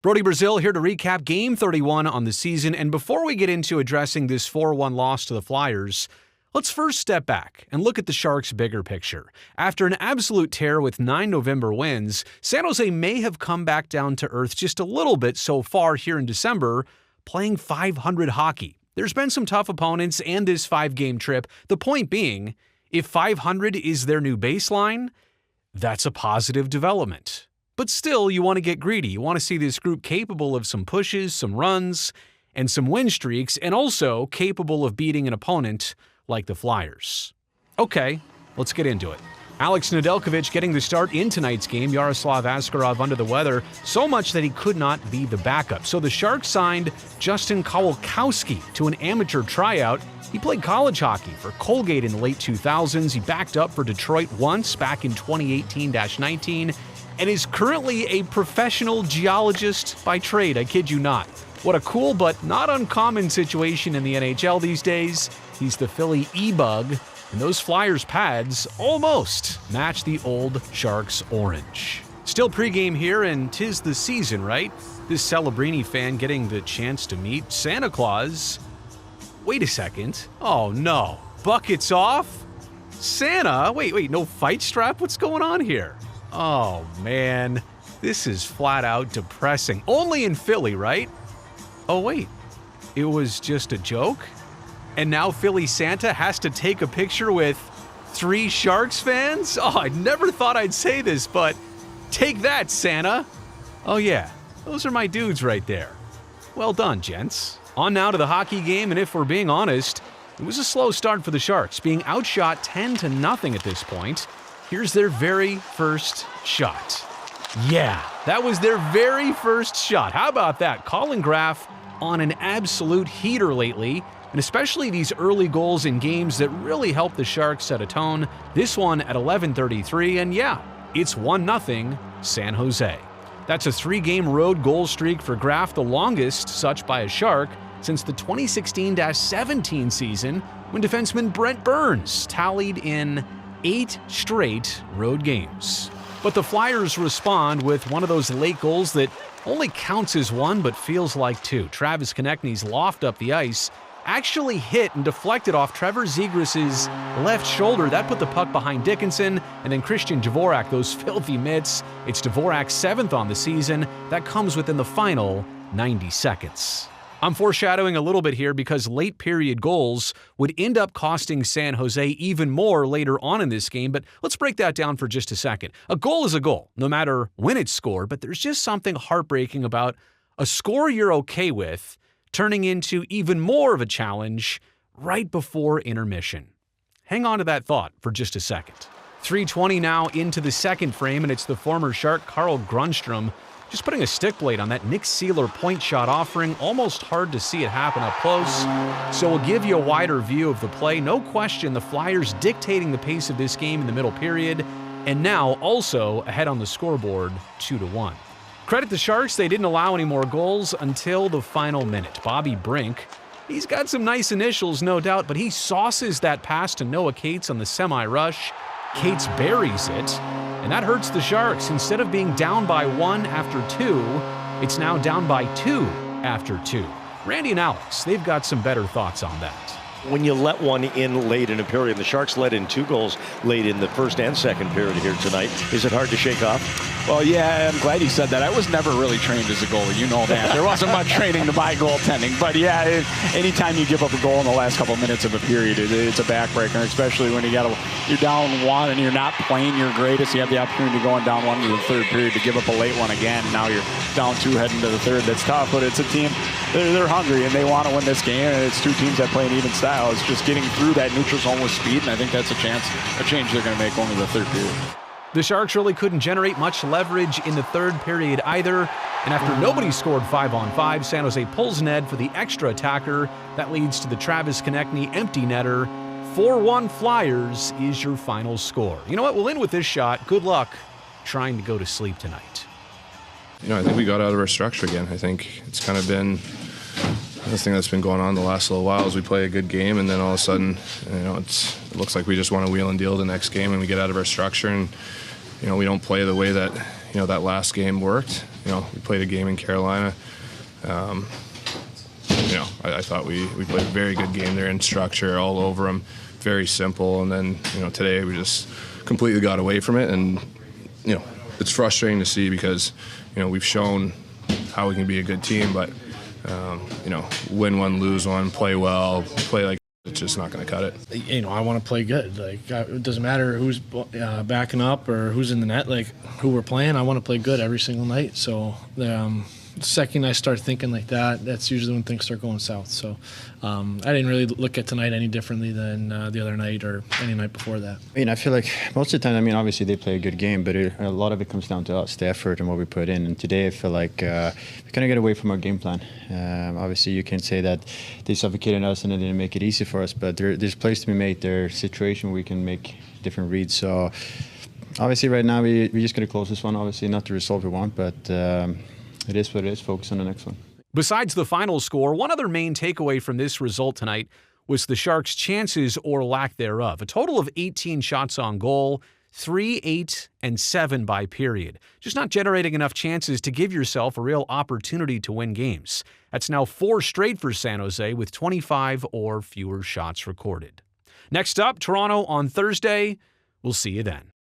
Brodie Brazil here to recap Game 31 on the season, and before we get into addressing this 4-1 loss to the Flyers, let's first step back and look at the Sharks' bigger picture. After an absolute tear with 9 November wins, San Jose may have come back down to earth just a little bit so far here in December, playing .500 hockey. There's been some tough opponents and this 5-game trip. The point being, if .500 is their new baseline, that's a positive development. But still, you want to get greedy. You want to see this group capable of some pushes, some runs, and some win streaks, and also capable of beating an opponent like the Flyers. Okay, let's get into it. Alex Nedeljkovic getting the start in tonight's game. Yaroslav Askarov under the weather, so much that he could not be the backup. So the Sharks signed Justin Kowalkowski to an amateur tryout. He played college hockey for Colgate in the late 2000s. He backed up for Detroit once back in 2018-19, and is currently a professional geologist by trade. I kid you not. What a cool but not uncommon situation in the NHL these days. He's the Philly E-Bug, and those Flyers pads almost match the old Sharks orange. Still pregame here, and 'tis the season, right? This Celebrini fan getting the chance to meet Santa Claus. Wait a second. Oh no. Buckets off? Santa? Wait, no fight strap? What's going on here? Oh man, this is flat out depressing. Only in Philly, right? Oh wait, it was just a joke? And now Philly Santa has to take a picture with 3 Sharks fans? Oh, I never thought I'd say this, but take that, Santa. Oh yeah, those are my dudes right there. Well done, gents. On now to the hockey game, and if we're being honest, it was a slow start for the Sharks, being outshot 10-0 at this point. Here's their very first shot. Yeah, that was their very first shot. How about that? Colin Graf on an absolute heater lately, and especially these early goals in games that really helped the Sharks set a tone. This one at 11:33, and yeah, it's 1-0 San Jose. That's a 3-game road goal streak for Graf, the longest such by a Shark since the 2016-17 season, when defenseman Brent Burns tallied in 8 straight road games. But the Flyers respond with one of those late goals that only counts as 1 but feels like 2. Travis Konechny's loft up the ice actually hit and deflected off Trevor Zegras' left shoulder. That put the puck behind Dickinson, and then Christian Dvorak, those filthy mitts. It's Dvorak's 7th on the season. That comes within the final 90 seconds. I'm foreshadowing a little bit here because late period goals would end up costing San Jose even more later on in this game, but let's break that down for just a second. A goal is a goal, no matter when it's scored, but there's just something heartbreaking about a score you're okay with turning into even more of a challenge right before intermission. Hang on to that thought for just a second. 3:20 now into the second frame, and it's the former Shark Carl Grundstrom just putting a stick blade on that Nick Seeler point shot offering. Almost hard to see it happen up close. So we'll give you a wider view of the play. No question, the Flyers dictating the pace of this game in the middle period, and now also ahead on the scoreboard 2-1. Credit the Sharks, they didn't allow any more goals until the final minute. Bobby Brink, he's got some nice initials, no doubt, but he sauces that pass to Noah Cates on the semi-rush. Cates buries it, and that hurts the Sharks. Instead of being down by 1 after 2, it's now down by 2 after 2. Randy and Alex, they've got some better thoughts on that. When you let one in late in a period, the Sharks let in 2 goals late in the first and second period here tonight. Is it hard to shake off? Well, yeah, I'm glad you said that. I was never really trained as a goalie, you know that. There wasn't much training to my goaltending. But yeah, anytime you give up a goal in the last couple of minutes of a period, it's a backbreaker, especially when you're down 1 and you're not playing your greatest. You have the opportunity to go down 1 in the third period to give up a late one again. Now you're down 2 heading to the third. That's tough, but it's a team. They're hungry and they want to win this game, and it's 2 teams that play an even style. It's just getting through that neutral zone with speed, and I think that's a change they're going to make going to the third period. The Sharks really couldn't generate much leverage in the third period either, and after nobody scored 5-on-5, San Jose pulls Ned for the extra attacker. That leads to the Travis Konechny empty netter. 4-1 Flyers is your final score. You know what? We'll end with this shot. Good luck trying to go to sleep tonight. I think we got out of our structure again. I think it's kind of been the thing that's been going on the last little while is we play a good game, and then all of a sudden, it looks like we just want to wheel and deal the next game, and we get out of our structure, and we don't play the way that that last game worked. we played a game in Carolina. I thought we played a very good game there in structure, all over them, very simple. And then, today we just completely got away from it. And, it's frustrating to see because, we've shown how we can be a good team, but, win one, lose one, play well, play like it's just not going to cut it. I want to play good. It doesn't matter who's backing up or who's in the net, who we're playing. I want to play good every single night. So the second I start thinking like that, that's usually when things start going south. So I didn't really look at tonight any differently than the other night or any night before that. I feel like most of the time, obviously they play a good game, but a lot of it comes down to us, the effort and what we put in. And today I feel like we kind of get away from our game plan. Obviously you can say that they suffocated us and they didn't make it easy for us, but there's plays to be made. There's situation where we can make different reads. So obviously right now we just got to close this one. Obviously not the result we want, but it is what it is. Focus on the next one. Besides the final score, one other main takeaway from this result tonight was the Sharks' chances or lack thereof. A total of 18 shots on goal, 3, 8, and 7 by period. Just not generating enough chances to give yourself a real opportunity to win games. That's now 4 straight for San Jose with 25 or fewer shots recorded. Next up, Toronto on Thursday. We'll see you then.